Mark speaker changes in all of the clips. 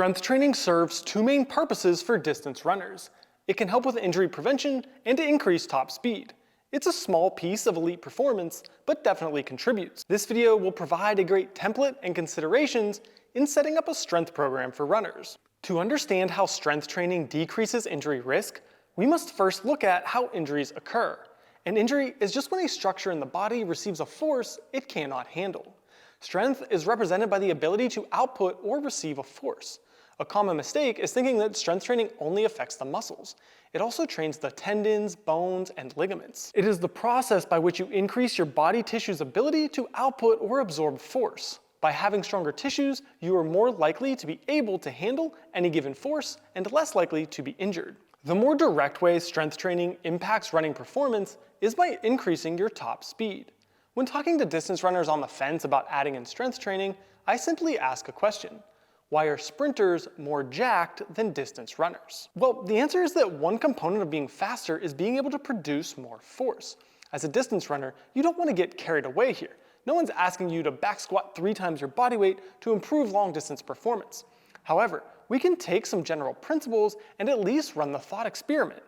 Speaker 1: Strength training serves two main purposes for distance runners. It can help with injury prevention and to increase top speed. It's a small piece of elite performance, but definitely contributes. This video will provide a great template and considerations in setting up a strength program for runners. To understand how strength training decreases injury risk, we must first look at how injuries occur. An injury is just when a structure in the body receives a force it cannot handle. Strength is represented by the ability to output or receive a force. A common mistake is thinking that strength training only affects the muscles. It also trains the tendons, bones, and ligaments. It is the process by which you increase your body tissue's ability to output or absorb force. By having stronger tissues, you are more likely to be able to handle any given force and less likely to be injured. The more direct way strength training impacts running performance is by increasing your top speed. When talking to distance runners on the fence about adding in strength training, I simply ask a question. Why are sprinters more jacked than distance runners? Well, the answer is that one component of being faster is being able to produce more force. As a distance runner, you don't want to get carried away here. No one's asking you to back squat 3 times your body weight to improve long distance performance. However, we can take some general principles and at least run the thought experiment.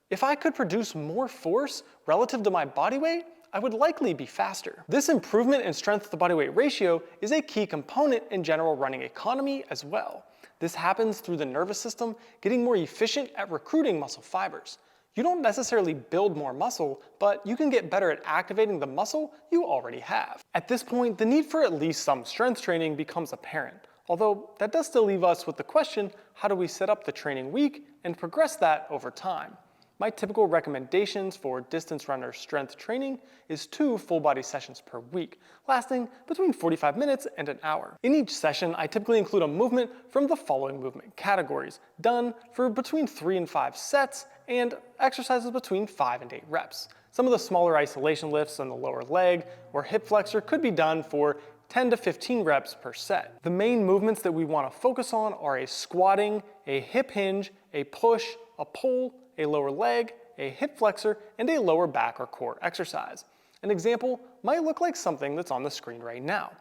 Speaker 1: If I could produce more force relative to my body weight, I would likely be faster. This improvement in strength to body weight ratio is a key component in general running economy as well. This happens through the nervous system getting more efficient at recruiting muscle fibers. You don't necessarily build more muscle, but you can get better at activating the muscle you already have. At this point, the need for at least some strength training becomes apparent. Although that does still leave us with the question, how do we set up the training week and progress that over time? My typical recommendations for distance runner strength training is 2 full body sessions per week, lasting between 45 minutes and an hour. In each session, I typically include a movement from the following movement categories, done for between 3 and 5 sets, and exercises between 5 and 8 reps. Some of the smaller isolation lifts on the lower leg or hip flexor could be done for 10 to 15 reps per set. The main movements that we want to focus on are a squatting, a hip hinge, a push, a pull, a lower leg, a hip flexor, and a lower back or core exercise. An example might look like something that's on the screen right now.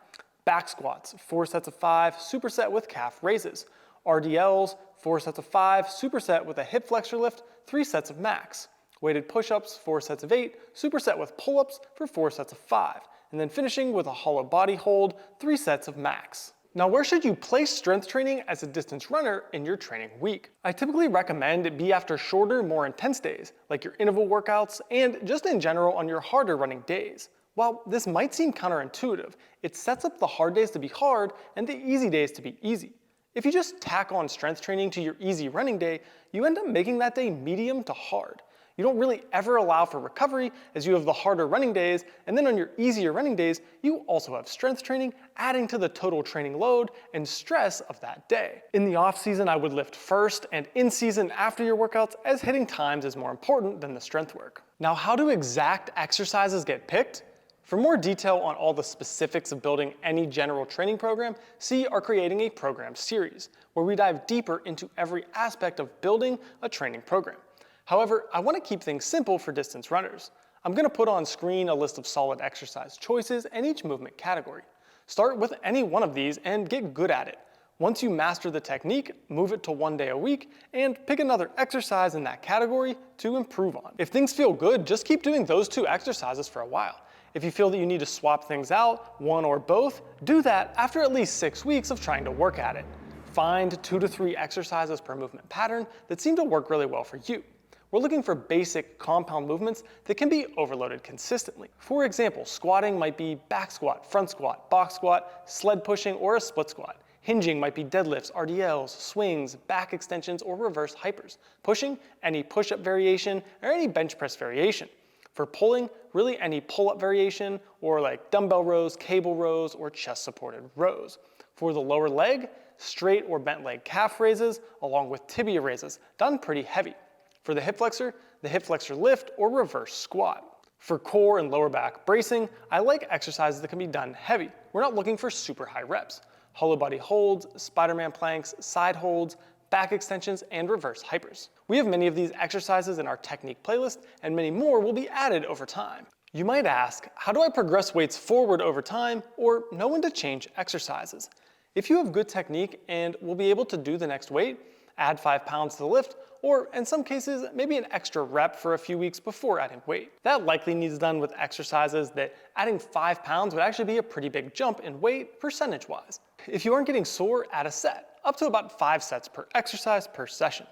Speaker 1: Back squats, 4 sets of 5, superset with calf raises. RDLs, 4 sets of 5, superset with a hip flexor lift, 3 sets of max. Weighted push-ups, 4 sets of 8, superset with pull-ups for 4 sets of 5. And then finishing with a hollow body hold, 3 sets of max. Now, where should you place strength training as a distance runner in your training week? I typically recommend it be after shorter, more intense days, like your interval workouts, and just in general on your harder running days. While this might seem counterintuitive, it sets up the hard days to be hard and the easy days to be easy. If you just tack on strength training to your easy running day, you end up making that day medium to hard. You don't really ever allow for recovery as you have the harder running days, and then on your easier running days, you also have strength training, adding to the total training load and stress of that day. In the off season, I would lift first, and in season after your workouts, as hitting times is more important than the strength work. Now, how do exact exercises get picked? For more detail on all the specifics of building any general training program, see our Creating a Program series, where we dive deeper into every aspect of building a training program. However, I want to keep things simple for distance runners. I'm going to put on screen a list of solid exercise choices in each movement category. Start with any one of these and get good at it. Once you master the technique, move it to 1 day a week and pick another exercise in that category to improve on. If things feel good, just keep doing those 2 exercises for a while. If you feel that you need to swap things out, one or both, do that after at least 6 weeks of trying to work at it. Find 2 to 3 exercises per movement pattern that seem to work really well for you. We're looking for basic compound movements that can be overloaded consistently. For example, squatting might be back squat, front squat, box squat, sled pushing, or a split squat. Hinging might be deadlifts, RDLs, swings, back extensions, or reverse hypers. Pushing, any push-up variation, or any bench press variation. For pulling, really any pull-up variation, or like dumbbell rows, cable rows, or chest-supported rows. For the lower leg, straight or bent leg calf raises, along with tibia raises, done pretty heavy. For the hip flexor lift or reverse squat. For core and lower back bracing, I like exercises that can be done heavy. We're not looking for super high reps. Hollow body holds, Spider-Man planks, side holds, back extensions, and reverse hypers. We have many of these exercises in our technique playlist, and many more will be added over time. You might ask, how do I progress weights forward over time or know when to change exercises? If you have good technique and will be able to do the next weight, add 5 pounds to the lift, or in some cases, maybe an extra rep for a few weeks before adding weight. That likely needs done with exercises that adding 5 pounds would actually be a pretty big jump in weight percentage-wise. If you aren't getting sore, add a set, up to about 5 sets per exercise per session.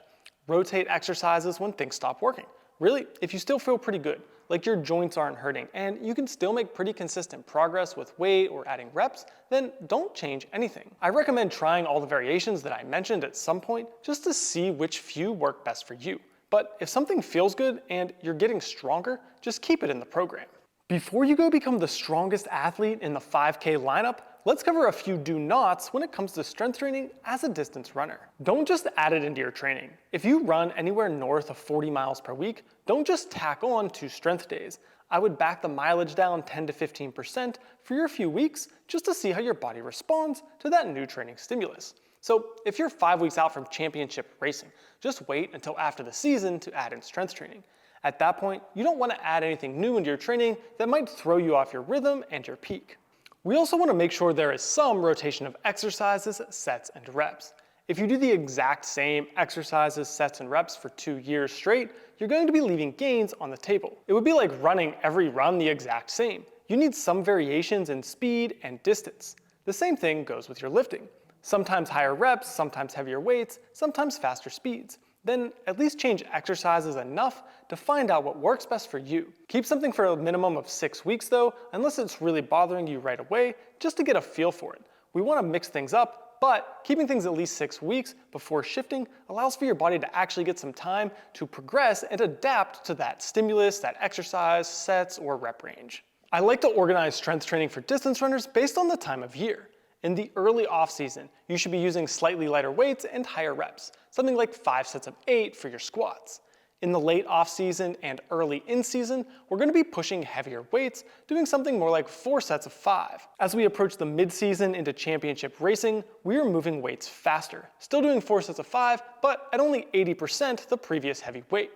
Speaker 1: Rotate exercises when things stop working. Really, if you still feel pretty good, like your joints aren't hurting, and you can still make pretty consistent progress with weight or adding reps, then don't change anything. I recommend trying all the variations that I mentioned at some point just to see which few work best for you. But if something feels good and you're getting stronger, just keep it in the program. Before you go become the strongest athlete in the 5K lineup, let's cover a few do-nots when it comes to strength training as a distance runner. Don't just add it into your training. If you run anywhere north of 40 miles per week, don't just tack on 2 strength days. I would back the mileage down 10 to 15% for your few weeks just to see how your body responds to that new training stimulus. So if you're 5 weeks out from championship racing, just wait until after the season to add in strength training. At that point, you don't want to add anything new into your training that might throw you off your rhythm and your peak. We also want to make sure there is some rotation of exercises, sets, and reps. If you do the exact same exercises, sets, and reps for 2 years straight, you're going to be leaving gains on the table. It would be like running every run the exact same. You need some variations in speed and distance. The same thing goes with your lifting. Sometimes higher reps, sometimes heavier weights, sometimes faster speeds. Then at least change exercises enough to find out what works best for you. Keep something for a minimum of 6 weeks though, unless it's really bothering you right away, just to get a feel for it. We want to mix things up, but keeping things at least 6 weeks before shifting allows for your body to actually get some time to progress and adapt to that stimulus, that exercise, sets, or rep range. I like to organize strength training for distance runners based on the time of year. In the early off-season, you should be using slightly lighter weights and higher reps, something like 5 sets of 8 for your squats. In the late off-season and early in-season, we're going to be pushing heavier weights, doing something more like 4 sets of 5. As we approach the mid-season into championship racing, we are moving weights faster, still doing 4 sets of 5, but at only 80% the previous heavy weight.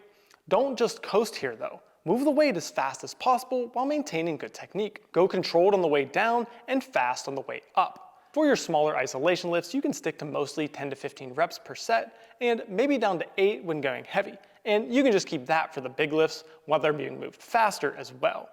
Speaker 1: Don't just coast here though. Move the weight as fast as possible while maintaining good technique. Go controlled on the way down and fast on the way up. For your smaller isolation lifts, you can stick to mostly 10 to 15 reps per set and maybe down to 8 when going heavy. And you can just keep that for the big lifts while they're being moved faster as well.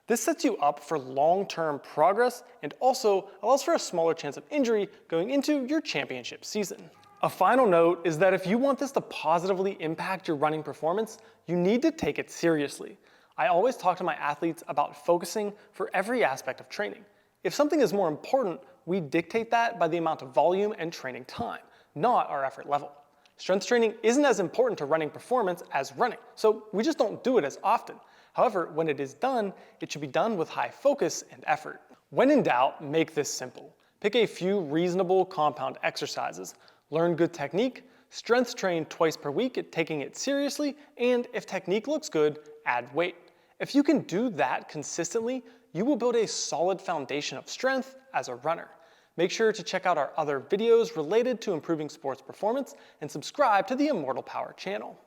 Speaker 1: This sets you up for long-term progress and also allows for a smaller chance of injury going into your championship season. A final note is that if you want this to positively impact your running performance, you need to take it seriously. I always talk to my athletes about focusing for every aspect of training. If something is more important, we dictate that by the amount of volume and training time, not our effort level. Strength training isn't as important to running performance as running, so we just don't do it as often. However, when it is done, it should be done with high focus and effort. When in doubt, make this simple. Pick a few reasonable compound exercises, learn good technique, strength train twice per week at taking it seriously, and if technique looks good, add weight. If you can do that consistently, you will build a solid foundation of strength as a runner. Make sure to check out our other videos related to improving sports performance and subscribe to the Immortal Power channel.